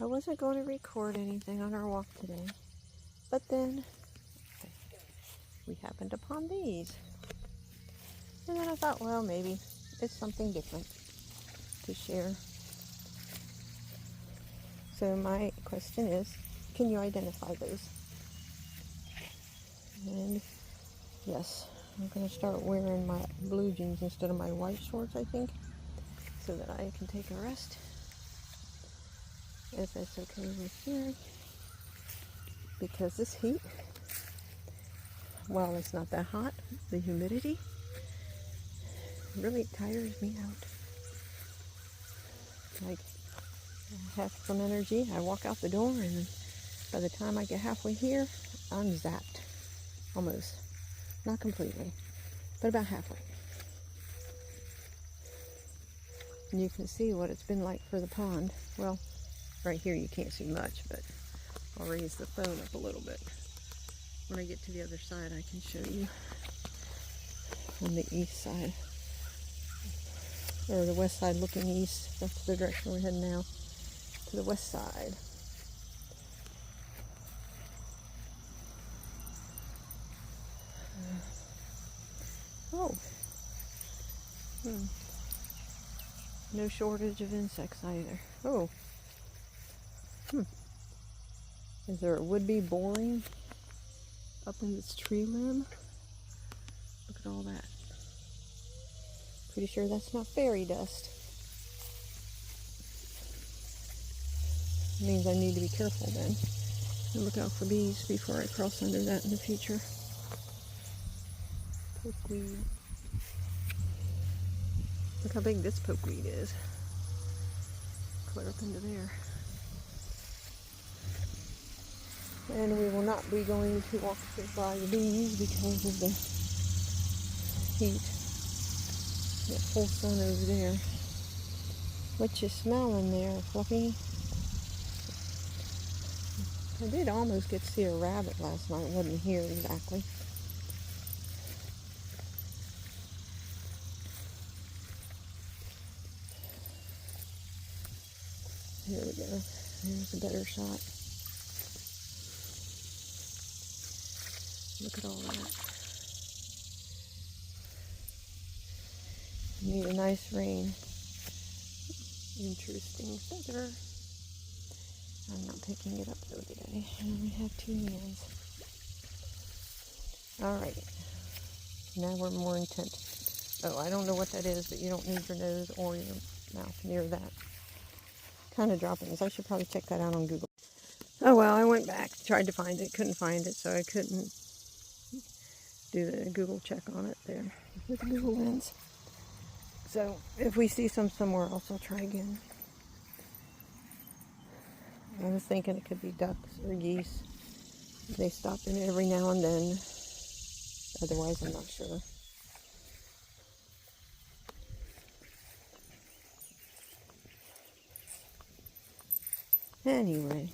I wasn't going to record anything on our walk today, but then we happened upon these. And then I thought, well, maybe it's something different to share. So my question is, can you identify those? And yes, I'm going to start wearing my blue jeans instead of my white shorts, I think, so that I can take a rest, if that's okay with you. Because this heat, while it's not that hot, the humidity really tires me out. Like, I have some energy, I walk out the door, and by the time I get halfway here, I'm zapped. Almost. Not completely, but about halfway. And you can see what it's been like for the pond. Well, right here you can't see much, but I'll raise the phone up a little bit. When I get to the other side, I can show you on the east side, or the west side looking east. That's the direction we're heading now, to the west side. Oh, no shortage of insects either. Oh, is there a would-be boring up in this tree limb? Look at all that. Pretty sure that's not fairy dust. It means I need to be careful then. And look out for bees before I cross under that in the future. Pokeweed. Look how big this pokeweed is. Clear up into there. And we will not be going to walk by the bees because of the heat. That full sun over there. What you smelling there, Fluffy? I did almost get to see a rabbit last night. Wasn't here exactly. Here we go. Here's a better shot. Look at all that. Need a nice rain. Interesting feather. I'm not picking it up though today. I only have 2 hands. Alright. Now we're more intent. Oh, I don't know what that is, but you don't need your nose or your mouth near that kind of droppings. I should probably check that out on Google. Oh well, I went back, tried to find it, couldn't find it, so I couldn't do the Google check on it there with the Google Lens. So if we see some somewhere else, I'll try again. I was thinking it could be ducks or geese. They stop in every now and then. Otherwise, I'm not sure. Anyway.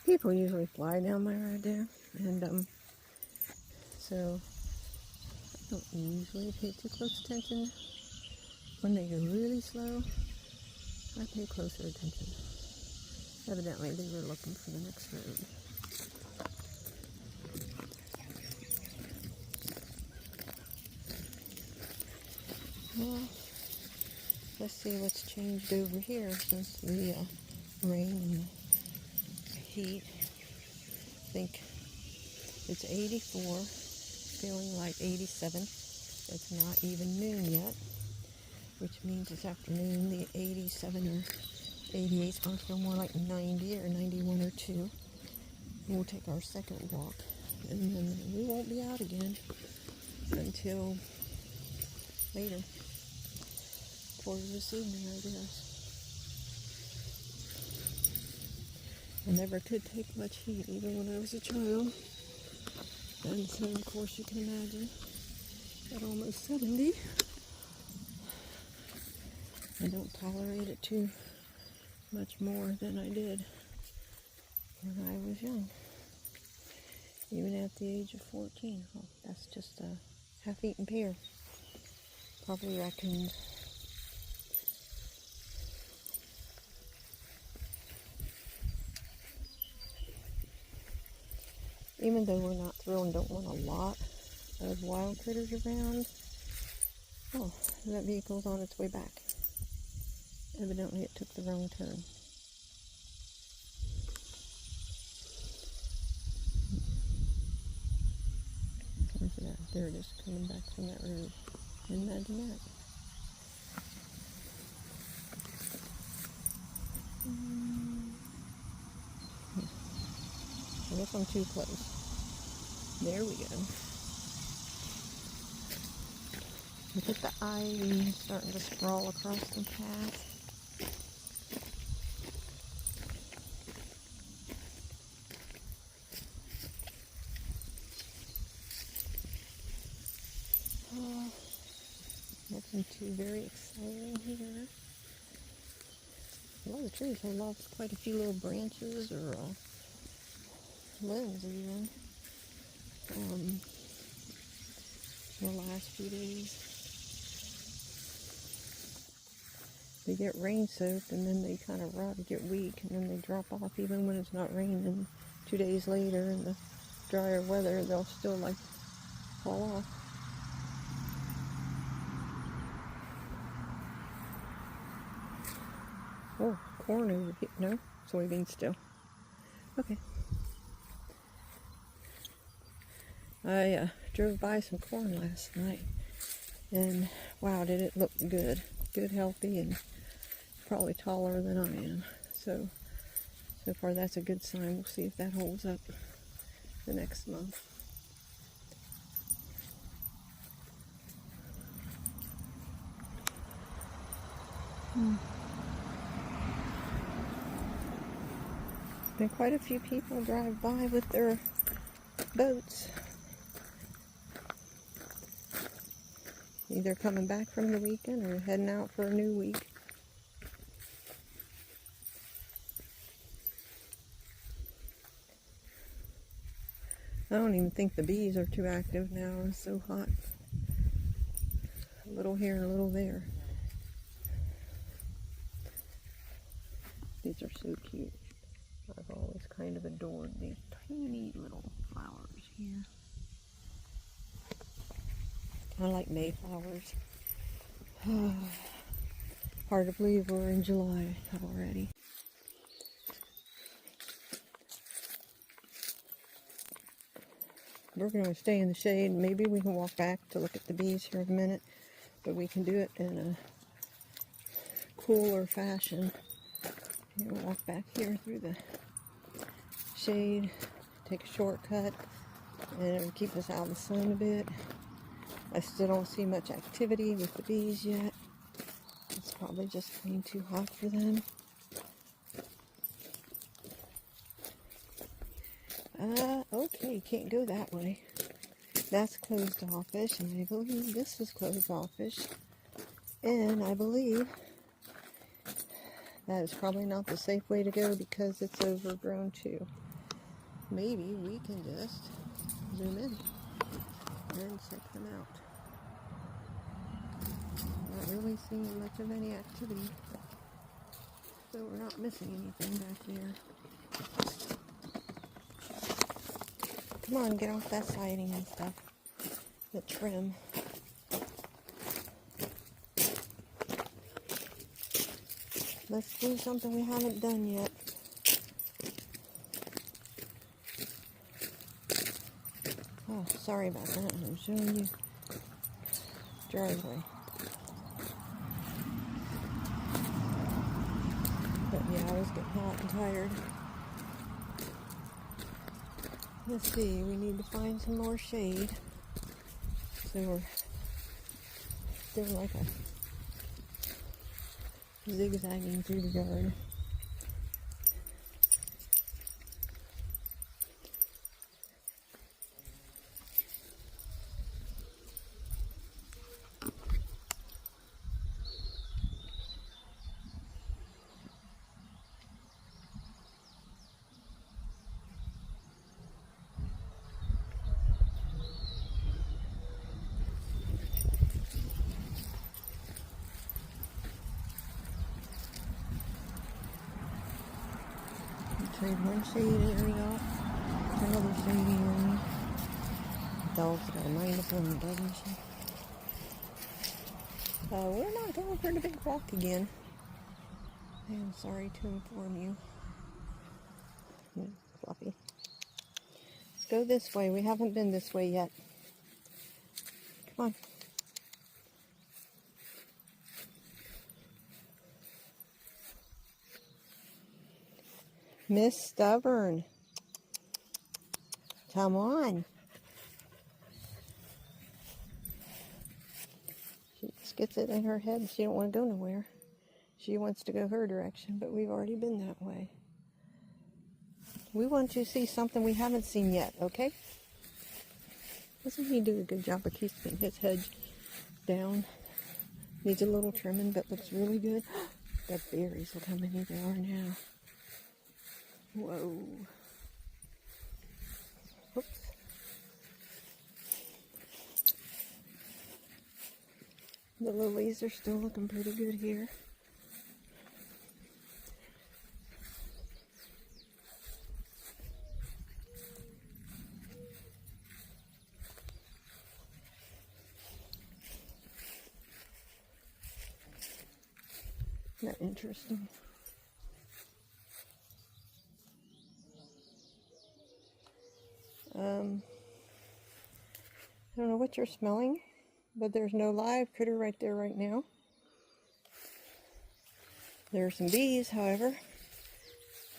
People usually fly down my road there, and so I don't usually pay too close attention. When they go really slow, I pay closer attention. Evidently, they were looking for the next road. Well, let's see what's changed over here since the rain and the heat. I think it's 84, feeling like 87. It's not even noon yet, which means this afternoon the 87 or 88 is going to feel more like 90 or 91 or 2. We'll take our second walk, and then we won't be out again until later. For this evening, I guess. I never could take much heat, even when I was a child. And so, of course, you can imagine below 70. I don't tolerate it too much more than I did when I was young. Even at the age of 14. Oh, that's just a half-eaten pear. Probably raccoons. Even though we're not thrilled and don't want a lot of wild critters around. Oh, that vehicle's on its way back. Evidently it took the wrong turn. Where's it at? There it is, coming back from that road. Imagine that. I guess I'm too close. There we go. Look at the ivy starting to sprawl across the path. Nothing too very exciting here. Well, the trees have lost quite a few little branches or limbs even the last few days. They get rain soaked and then they kind of rot and get weak and then they drop off even when it's not raining. 2 days later in the drier weather they'll still like fall off. Oh, corn over here. No, soybeans still. Okay. I drove by some corn last night and wow, did it look good. Good, healthy, and probably taller than I am. So far that's a good sign. We'll see if that holds up the next month. Been quite a few people drive by with their boats. Either coming back from the weekend or heading out for a new week. I don't even think the bees are too active now. It's so hot. A little here and a little there. These are so cute. I've always kind of adored these tiny little flowers here. I like mayflowers. Hard to believe we're in July already. We're going to stay in the shade. Maybe we can walk back to look at the bees here in a minute, but we can do it in a cooler fashion. We'll walk back here through the shade, take a shortcut, and it'll keep us out of the sun a bit. I still don't see much activity with the bees yet. It's probably just plain too hot for them. Okay, can't go that way. That's closed offish, and I believe this is closed offish. And I believe that is probably not the safe way to go because it's overgrown too. Maybe we can just zoom in and check them out. Not really seeing much of any activity, so we're not missing anything back there. Come on, get off that siding and stuff. The trim. Let's do something we haven't done yet. Oh, sorry about that. I'm showing you driveway. But yeah, I was getting hot and tired. Let's see, we need to find some more shade. So we're doing like a zigzagging through the yard. trade one shady area for another shady area. The dog's got a mind of her own, doesn't she? We're not going for the big walk again. I am sorry to inform you. Fluffy. Let's go this way. We haven't been this way yet. Come on. Miss Stubborn. Come on. She just gets it in her head. She don't want to go nowhere. She wants to go her direction, but we've already been that way. We want to see something we haven't seen yet, okay? Doesn't he do a good job of keeping his hedge down? Needs a little trimming, but looks really good. The berries, look how many there are now. Whoa. Oops. The lilies are still looking pretty good here. Isn't that interesting? I don't know what you're smelling, but there's no live critter right there right now. There are some bees, however.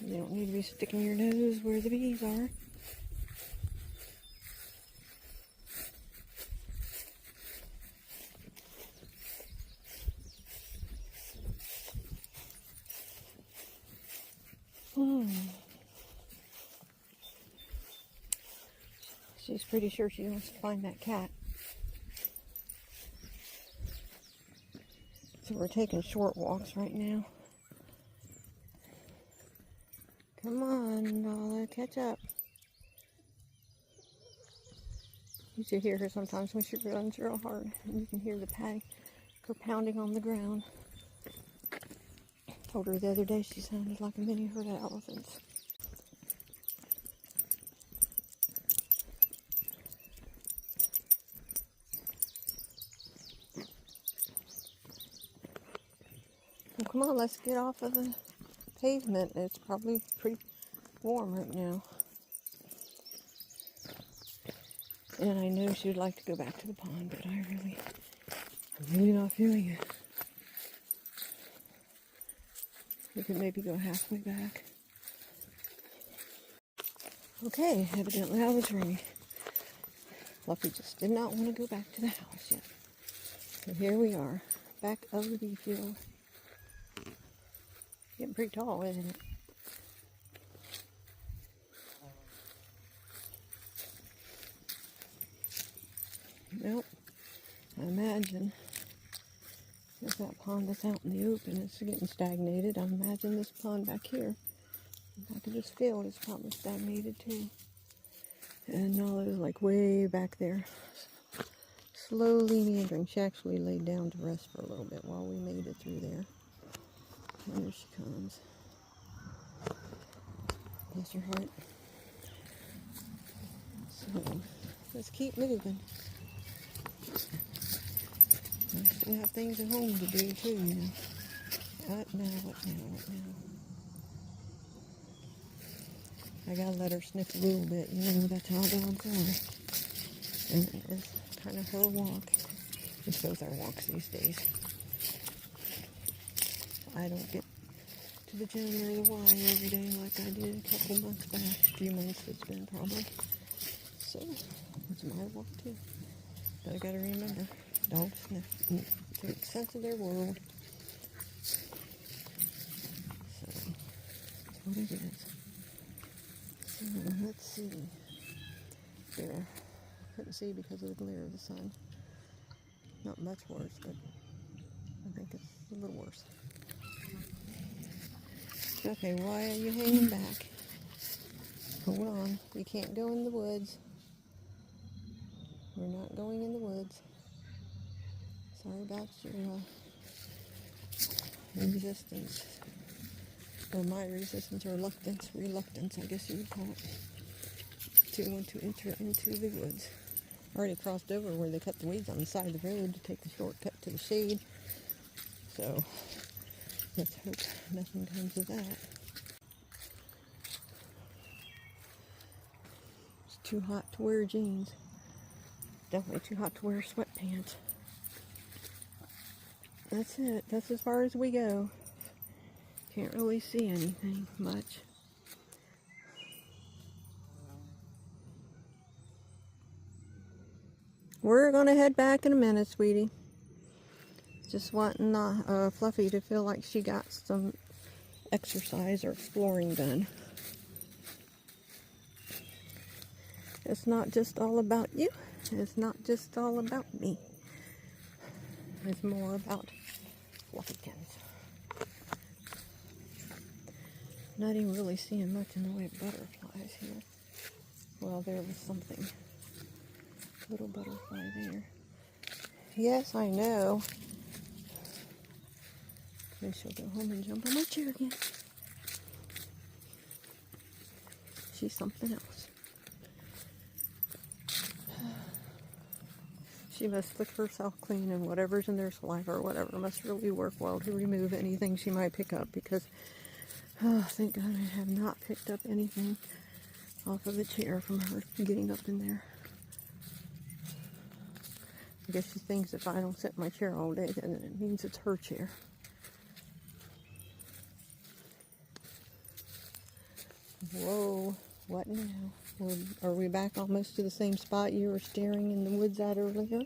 You don't need to be sticking your nose where the bees are. She's pretty sure she wants to find that cat. So we're taking short walks right now. Come on, Nala, catch up. You should hear her sometimes when she runs real hard. And you can hear the padding, her pounding on the ground. Told her the other day she sounded like a mini herd of elephants. Well, come on, let's get off of the pavement. It's probably pretty warm right now. And I know she would like to go back to the pond, but I'm really not feeling it. We could maybe go halfway back. Okay, evidently I was right. Fluffy just did not want to go back to the house yet. So here we are, back of the bee field. Getting pretty tall, isn't it? Nope. I imagine if that pond is out in the open, it's getting stagnated. I imagine this pond back here, back of this field, is probably stagnated too. And Nala's like way back there, slowly meandering. She actually laid down to rest for a little bit while we made it through there. And there she comes. Bless her heart. So, let's keep moving. I still have things at home to do too, you know. What now? I gotta let her sniff a little bit, you know, that's how dogs are. And it's kind of her walk. It's both our walks these days. I don't get to the gym or the Y every day like I did a couple months back. A few months it's been probably. So, it's my walk too. But I gotta remember, dogs sniff, take sense of their world. So, that's what it is. So, let's see. There. Couldn't see because of the glare of the sun. Not much worse, but I think it's a little worse. Okay, why are you hanging back? Hold on. You can't go in the woods. We're not going in the woods. Sorry about your resistance. or my resistance or reluctance, I guess you would call it, to want to enter into the woods. I already crossed over where they cut the weeds on the side of the road to take the shortcut to the shade. So let's hope nothing comes of that. It's too hot to wear jeans. Definitely too hot to wear sweatpants. That's it. That's as far as we go. Can't really see anything much. We're gonna head back in a minute, sweetie. Just wanting Fluffy to feel like she got some exercise or exploring done. It's not just all about you. It's not just all about me. It's more about Fluffykins. Not even really seeing much in the way of butterflies here. Well, there was something. Little butterfly there. Yes, I know. Maybe she'll go home and jump on my chair again. She's something else. She must lick herself clean, and whatever's in their saliva or whatever must really work well to remove anything she might pick up, because, oh, thank God I have not picked up anything off of the chair from her getting up in there. I guess she thinks if I don't sit in my chair all day, then it means it's her chair. Whoa, what now? Are we back almost to the same spot you were staring in the woods at earlier?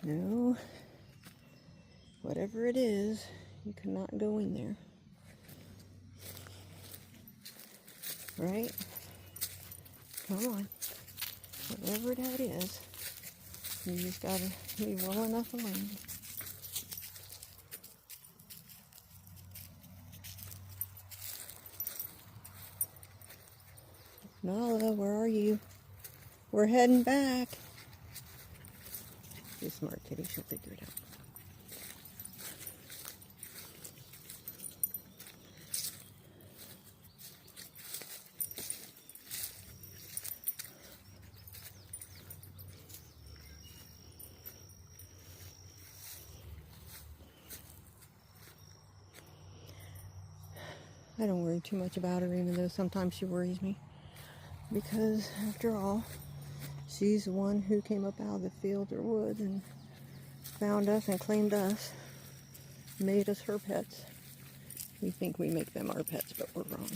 No. Whatever it is, you cannot go in there. Right? Come on. Whatever that is, you just gotta be well enough alone. Nala, where are you? We're heading back. She's a smart kitty, she'll figure it out. I don't worry too much about her, even though sometimes she worries me. Because, after all, she's the one who came up out of the field or woods and found us and claimed us, made us her pets. We think we make them our pets, but we're wrong.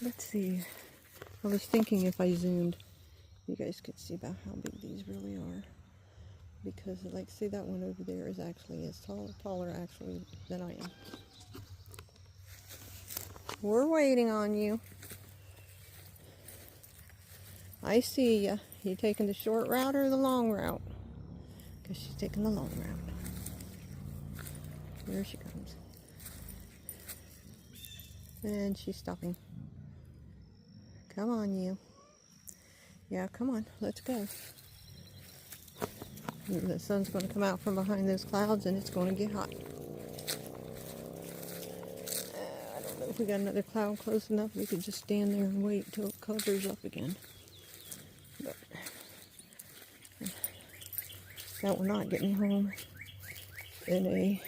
Let's see. I was thinking if I zoomed, you guys could see about how big these really are. Because, like, see, that one over there is actually as taller actually than I am. We're waiting on you. I see ya. You taking the short route or the long route? Because she's taking the long route. There she comes. And she's stopping. Come on, you. Yeah, come on. Let's go. The sun's going to come out from behind those clouds and it's going to get hot. I don't know if we got another cloud close enough. We could just stand there and wait till it covers up again. But that we're not getting home in a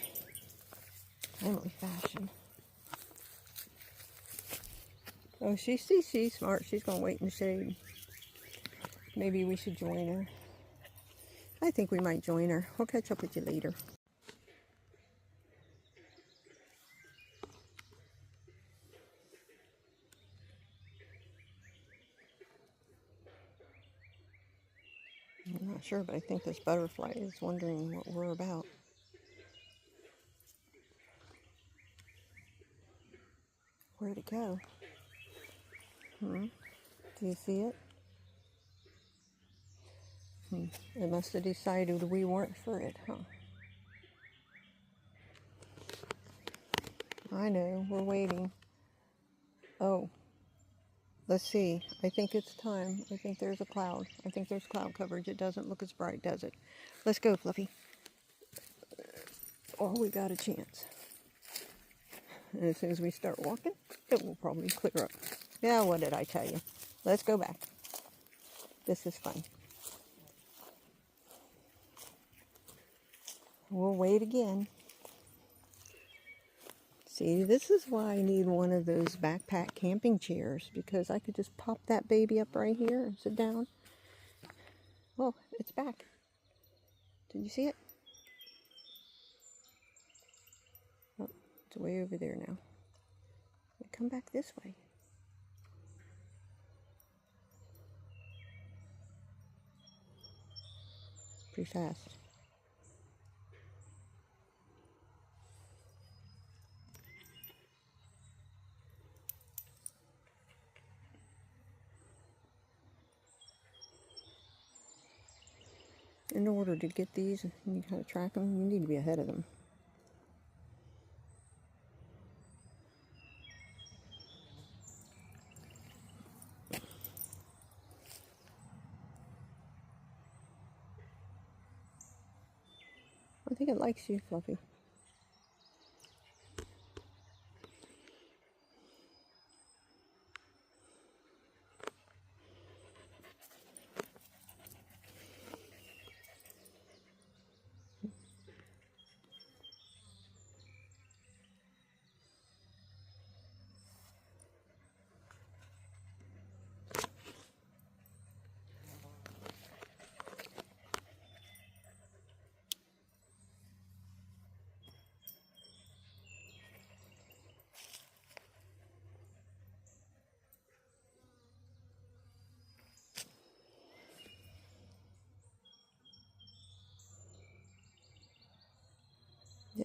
timely fashion. Oh, she's smart. She's going to wait in the shade. Maybe we should join her. I think we might join her. We'll catch up with you later. I'm not sure, but I think this butterfly is wondering what we're about. Where'd it go? Do you see it? It must have decided we weren't for it, huh? I know, we're waiting. Oh, Let's see. I think it's time. I think there's a cloud. I think there's cloud coverage. It doesn't look as bright, does it? Let's go, Fluffy. Oh, we got a chance. And as soon as we start walking, it will probably clear up. Yeah, what did I tell you? Let's go back. This is fun. We'll wait again. See, this is why I need one of those backpack camping chairs, because I could just pop that baby up right here and sit down. Oh, it's back. Did you see it? Oh, it's way over there now. Come back this way. Pretty fast. In order to get these and you kind of track them, you need to be ahead of them. I think it likes you, Fluffy.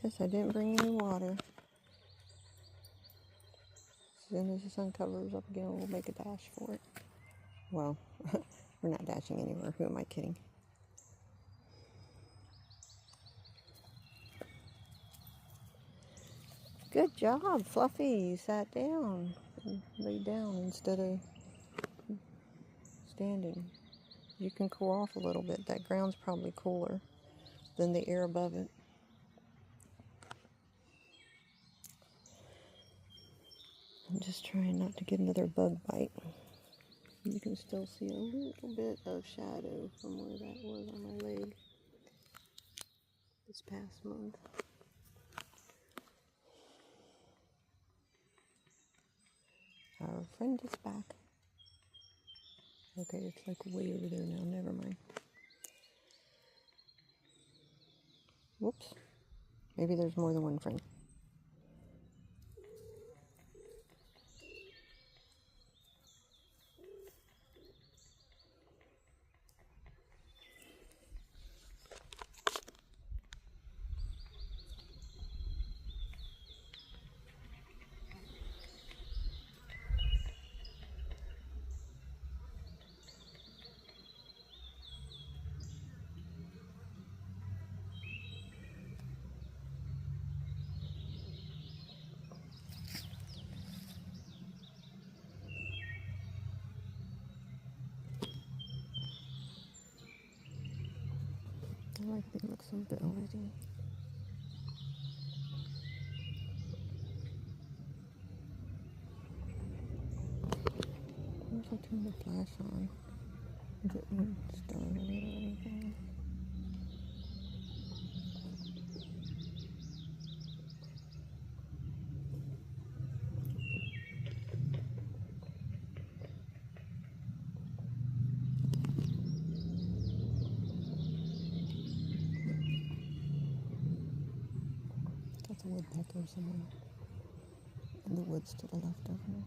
Yes, I didn't bring any water. As soon as the sun covers up again, we'll make a dash for it. Well, we're not dashing anywhere. Who am I kidding? Good job, Fluffy. You sat down and laid down instead of standing. You can cool off a little bit. That ground's probably cooler than the air above it. I'm just trying not to get another bug bite. You can still see a little bit of shadow from where that was on my leg this past month. Our friend is back. Okay, it's like way over there now. Never mind. Whoops. Maybe there's more than one friend. I like the looks of it already. What if I turn the flash on? Is it started or anything? That's a woodpecker somewhere in the woods to the left of me.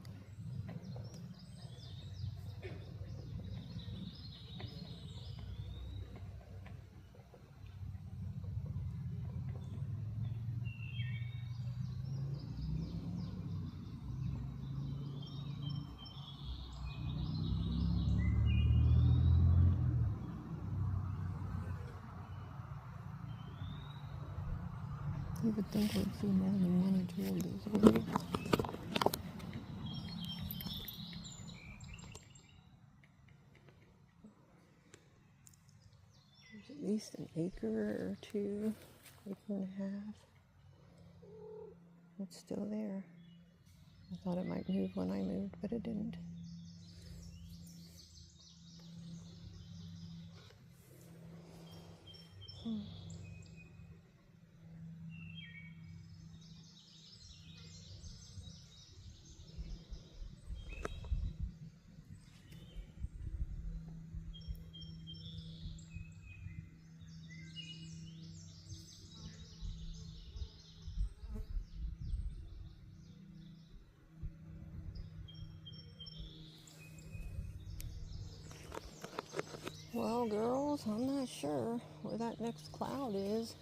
You would think we'd see more than one or two of these over here. least an acre or two, acre and a half. It's still there. I thought it might move when I moved, but it didn't. Well, girls, I'm not sure where that next cloud is.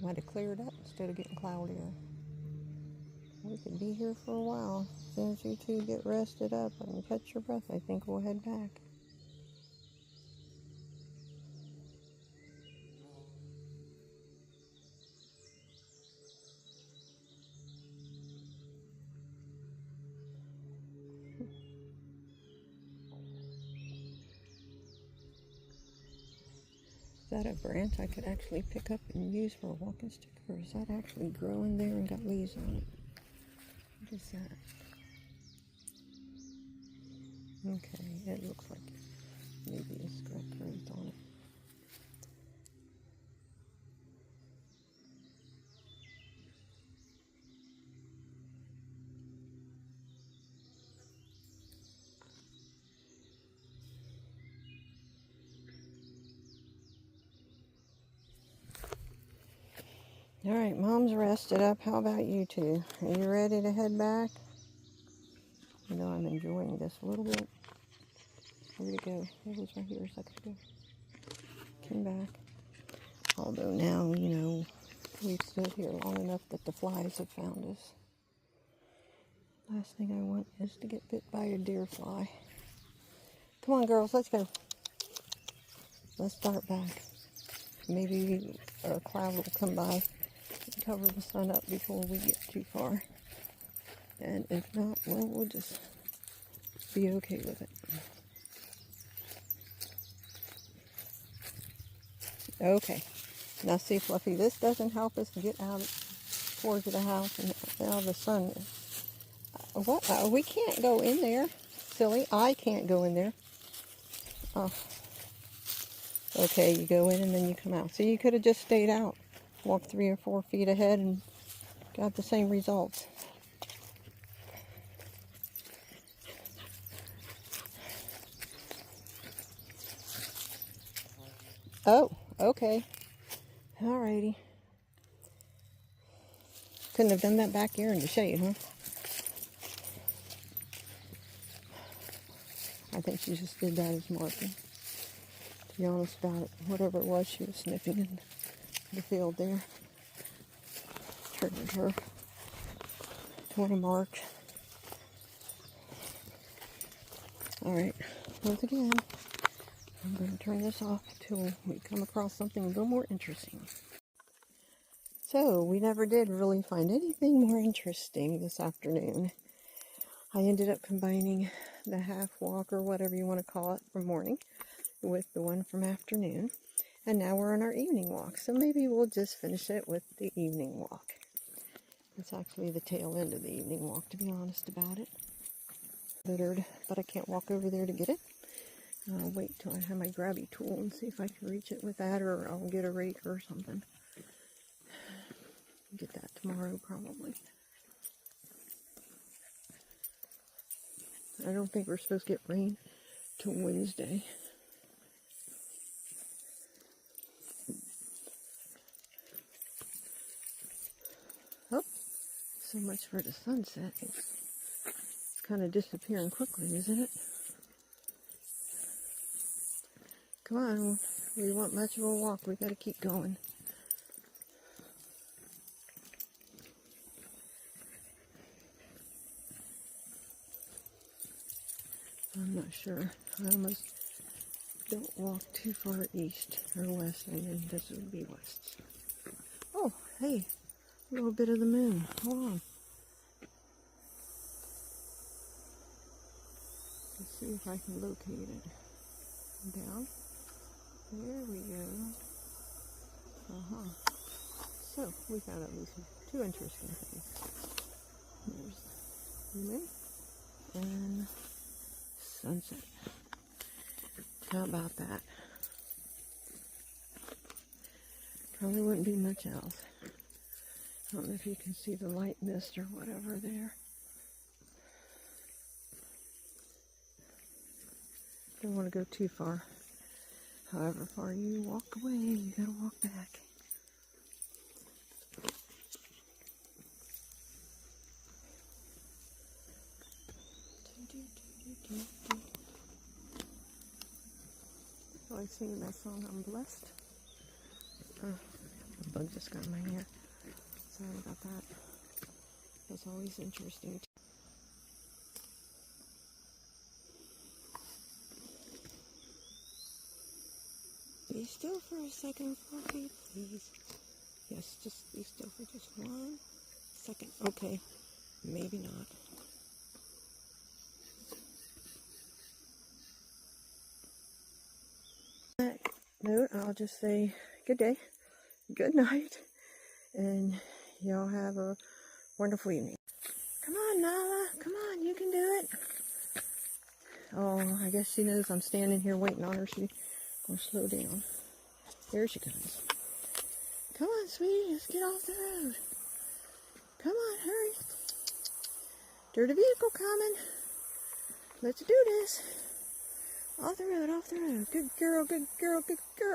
Might have cleared up instead of getting cloudier. We could be here for a while. As soon as you two get rested up and catch your breath, I think we'll head back. Is that a branch I could actually pick up and use for a walking stick, or is that actually growing there and got leaves on it? What is that? Okay, it looks like maybe it's got growth on it. All right, Mom's rested up. How about you two? Are you ready to head back? You know, I'm enjoying this a little bit. Where'd it go? It was right here a second ago. Came back. Although now, you know, we've stood here long enough that the flies have found us. Last thing I want is to get bit by a deer fly. Come on, girls, let's go. Let's start back. Maybe a cloud will come by and cover the sun up before we get too far. And if not, well, we'll just be okay with it. Okay. Now see, Fluffy, this doesn't help us get out towards the house, and now the sun. What? We can't go in there. Silly. I can't go in there. Oh. Okay, you go in and then you come out. So you could have just stayed out. Walked 3 or 4 feet ahead and got the same results. Oh, okay. Alrighty. Couldn't have done that back here in the shade, huh? I think she just did that as marking. To be honest about it, whatever it was, she was sniffing in the field there. Triggered her to want to mark. Alright, once again, I'm going to turn this off until we come across something a little more interesting. So, we never did really find anything more interesting this afternoon. I ended up combining the half walk, or whatever you want to call it, from morning with the one from afternoon. And now we're on our evening walk. So maybe we'll just finish it with the evening walk. It's actually the tail end of the evening walk, to be honest about it. But I can't walk over there to get it. I'll wait till I have my grabby tool and see if I can reach it with that, or I'll get a rake or something. Get that tomorrow, probably. I don't think we're supposed to get rain till Wednesday. Oh, so much for the sunset. It's kind of disappearing quickly, isn't it? Come on, we want much of a walk. We got to keep going. I'm not sure. I almost don't walk too far east or west, and then this would be west. Oh, hey, a little bit of the moon. Hold on. Let's see if I can locate it. Down. There we go. So, we found at least two interesting things. There's the moon and sunset. How about that? Probably wouldn't be much else. I don't know if you can see the light mist or whatever there. Don't want to go too far. However far you walk away, you gotta walk back. I like singing that song, I'm blessed. A bug just got in my ear. Sorry about that. That's always interesting. Be still for a second, Fluffy, please. Yes, just be still for just 1 second. Okay, maybe not. On that note, I'll just say good day, good night, and y'all have a wonderful evening. Come on, Nala. Come on, you can do it. Oh, I guess she knows I'm standing here waiting on her. She's gonna slow down. There she comes. Come on, sweetie, let's get off the road. Come on, hurry. There's a vehicle coming. Let's do this. Off the road, off the road. Good girl, good girl, good girl.